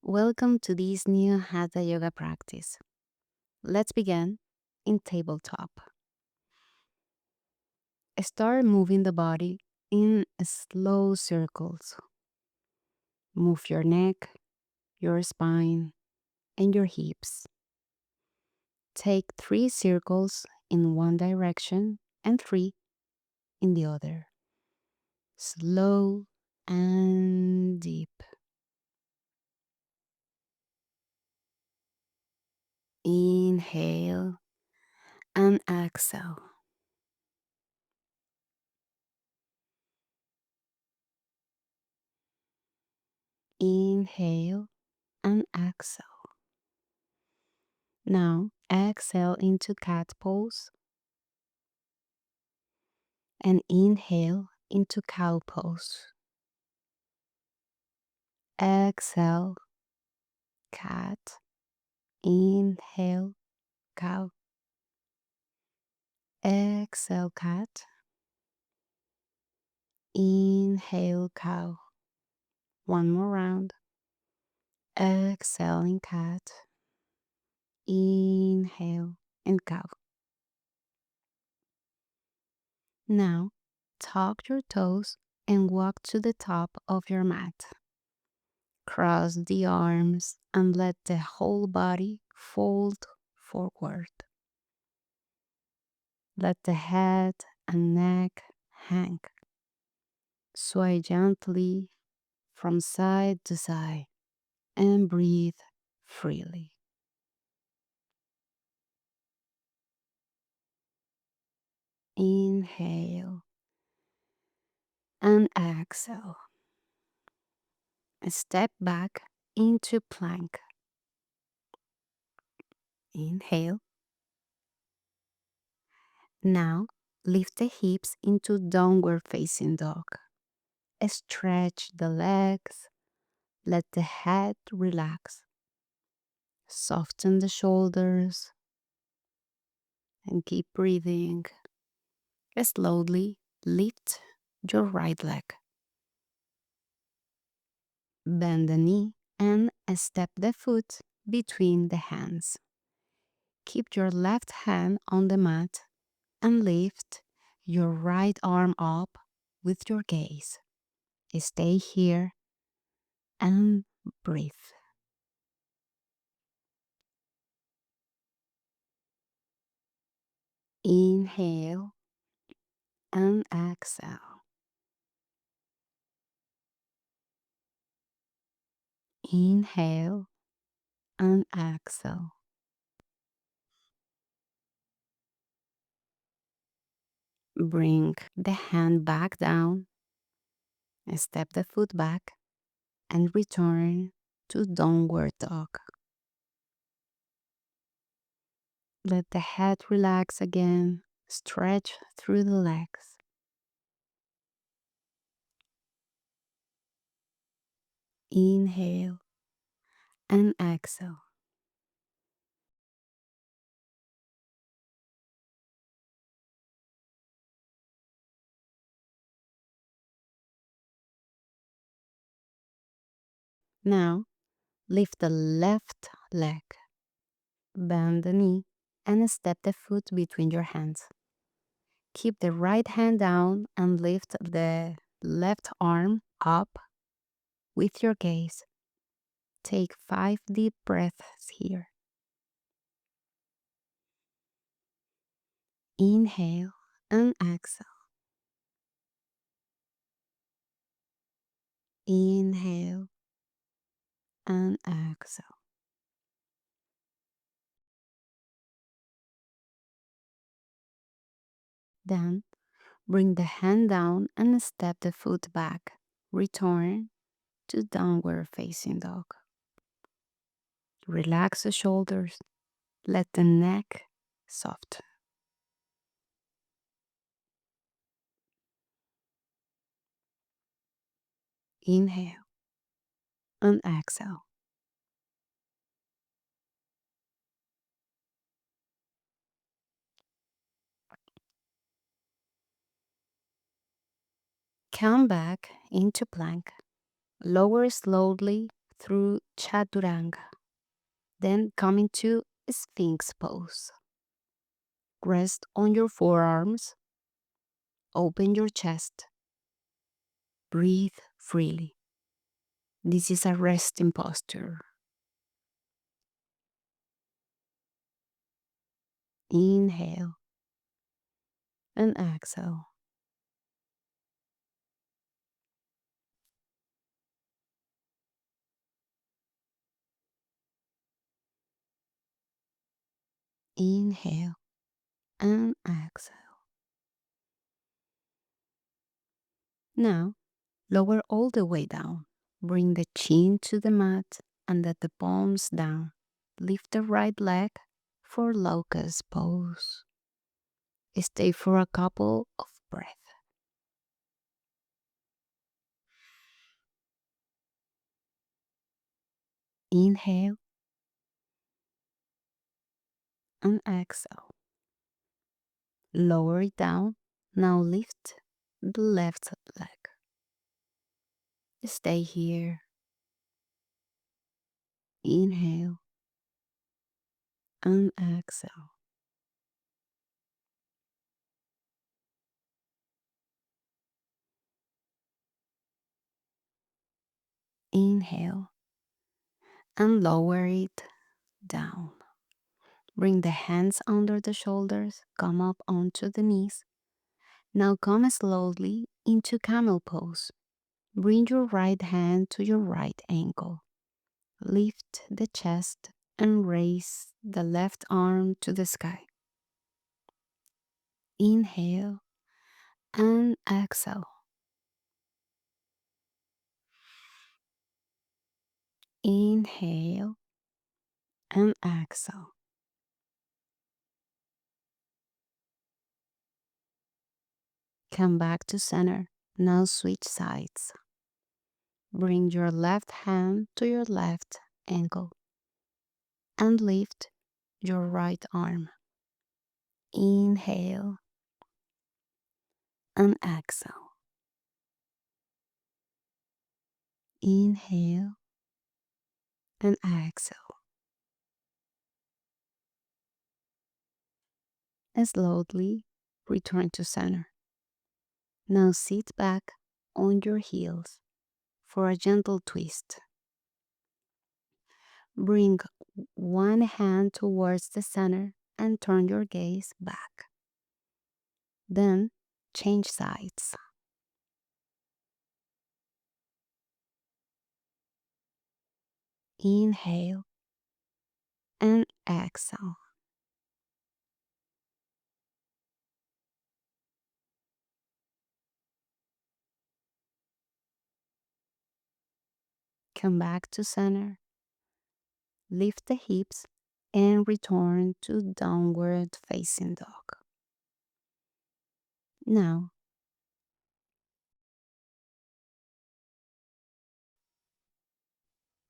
Welcome to this new Hatha yoga practice. Let's begin in tabletop. Start moving the body in slow circles. Move your neck, your spine, and your hips. Take 3 circles in one direction and 3 in the other. Slow and deep. Inhale and exhale. Inhale and exhale. Now exhale into cat pose and inhale into cow pose. Exhale, cat. Inhale, cow. Exhale, cat. Inhale, cow. One more round. Exhaling, cat. Inhale and cow. Now, tuck your toes and walk to the top of your mat. Cross the arms and let the whole body fold forward. Let the head and neck hang. Sway gently from side to side and breathe freely. Inhale and exhale. Step back into plank. Inhale. Now lift the hips into downward facing dog. Stretch the legs. Let the head relax. Soften the shoulders and keep breathing. Slowly lift your right leg. Bend the knee and step the foot between the hands. Keep your left hand on the mat and lift your right arm up with your gaze. Stay here and breathe. Inhale and exhale. Inhale and exhale. Bring the hand back down, step the foot back, and return to downward dog. Let the head relax again, stretch through the legs. Inhale and exhale. Now, lift the left leg, bend the knee, and step the foot between your hands. Keep the right hand down and lift the left arm up with your gaze. Take 5 deep breaths here. Inhale and exhale. Inhale and exhale. Then bring the hand down and step the foot back. Return to downward facing dog. Relax the shoulders. Let the neck soften. Inhale and exhale. Come back into plank. Lower slowly through Chaturanga. Then come into Sphinx pose. Rest on your forearms, open your chest, breathe freely. This is a resting posture. Inhale and exhale. Inhale and exhale. Now, lower all the way down. Bring the chin to the mat and let the palms down. Lift the right leg for locust pose. Stay for a couple of breaths. Inhale and exhale. Lower it down. Now lift the left leg. Stay here. Inhale and exhale. Inhale and lower it down. Bring the hands under the shoulders, come up onto the knees. Now come slowly into camel pose. Bring your right hand to your right ankle. Lift the chest and raise the left arm to the sky. Inhale and exhale. Inhale and exhale. Come back to center. Now switch sides. Bring your left hand to your left ankle and lift your right arm. Inhale and exhale. Inhale and exhale. And slowly return to center. Now sit back on your heels for a gentle twist. Bring one hand towards the center and turn your gaze back. Then change sides. Inhale and exhale. Come back to center. Lift the hips and return to downward facing dog. Now,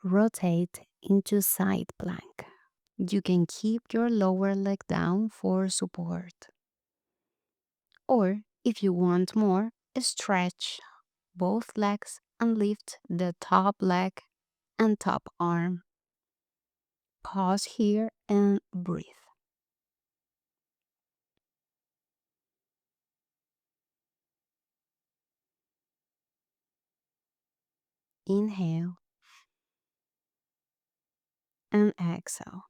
rotate into side plank. You can keep your lower leg down for support. Or, if you want more, stretch both legs and lift the top leg and top arm. Pause here and breathe. Inhale and exhale.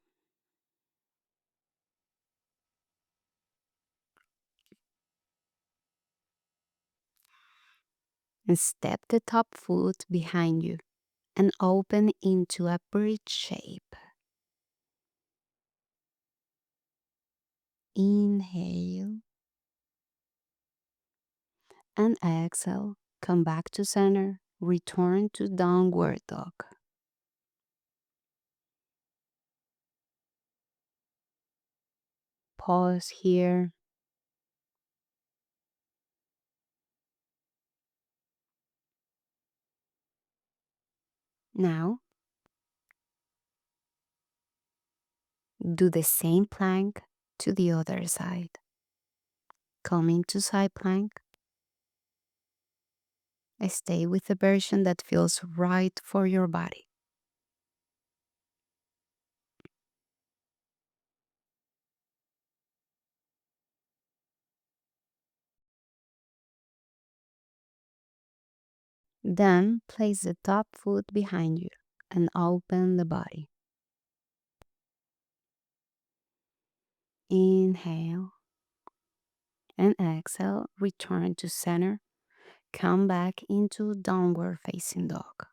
And step the top foot behind you and open into a bridge shape. Inhale and exhale. Come back to center. Return to downward dog. Pause here. Now, do the same plank to the other side. Come into side plank. Stay with the version that feels right for your body. Then place the top foot behind you and open the body. Inhale and exhale. Return to center. Come back into downward facing dog.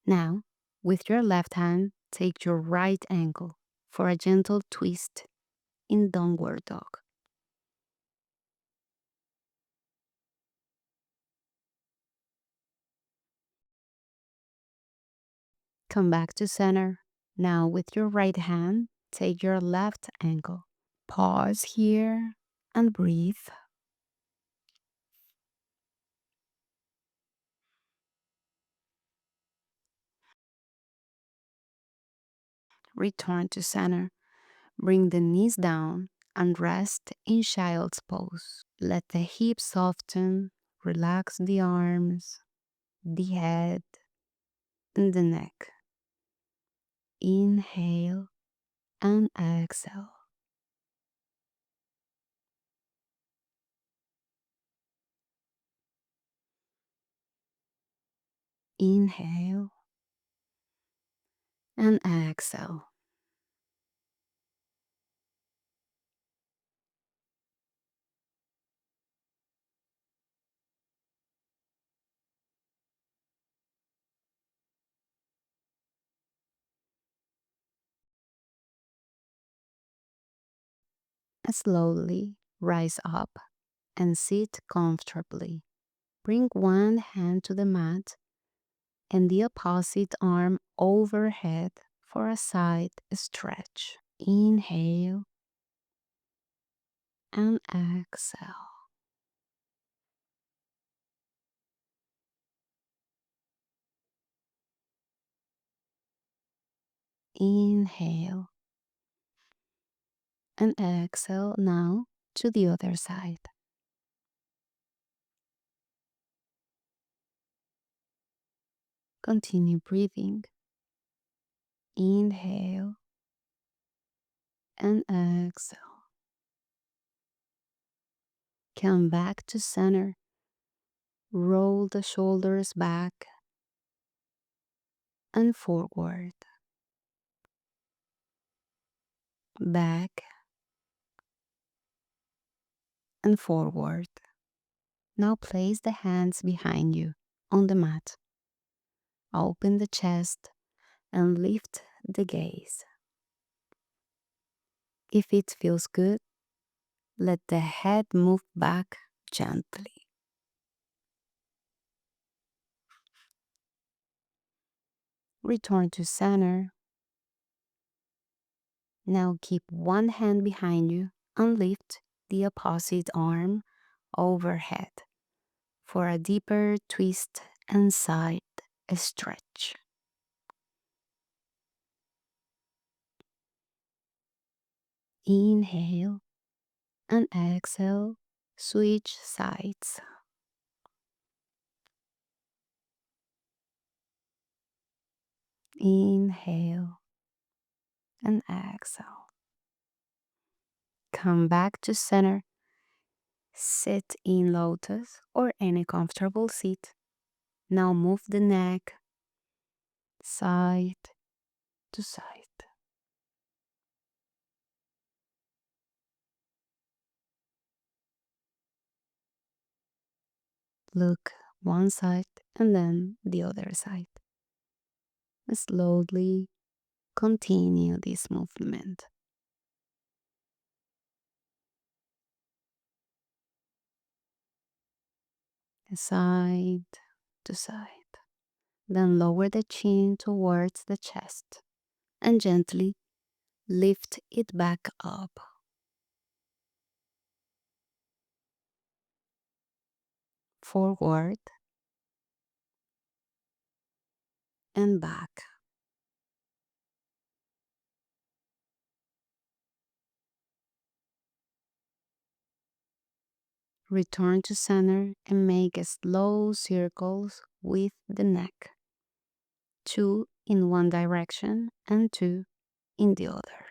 Now, with your left hand, take your right ankle for a gentle twist in downward dog. Come back to center. Now, with your right hand, take your left ankle. Pause here and breathe. Return to center. Bring the knees down and rest in child's pose. Let the hips soften. Relax the arms, the head, and the neck. Inhale and exhale. Inhale and exhale. Slowly rise up and sit comfortably. Bring one hand to the mat and the opposite arm overhead for a side stretch. Inhale and exhale. Inhale and exhale now to the other side. Continue breathing. Inhale and exhale. Come back to center. Roll the shoulders back and forward. Back and forward. Now place the hands behind you on the mat. Open the chest and lift the gaze. If it feels good, let the head move back gently. Return to center. Now keep one hand behind you and lift the opposite arm overhead for a deeper twist and side stretch. Inhale and exhale, switch sides. Inhale and exhale. Come back to center. Sit in lotus or any comfortable seat. Now move the neck side to side. Look one side and then the other side. Slowly continue this movement. Side to side. Then lower the chin towards the chest and gently lift it back up. Forward and back. Return to center and make slow circles with the neck. 2 in one direction and 2 in the other.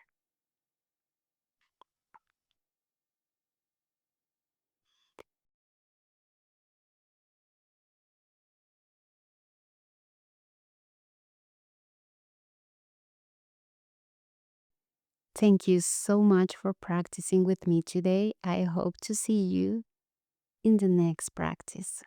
Thank you so much for practicing with me today. I hope to see you in the next practice.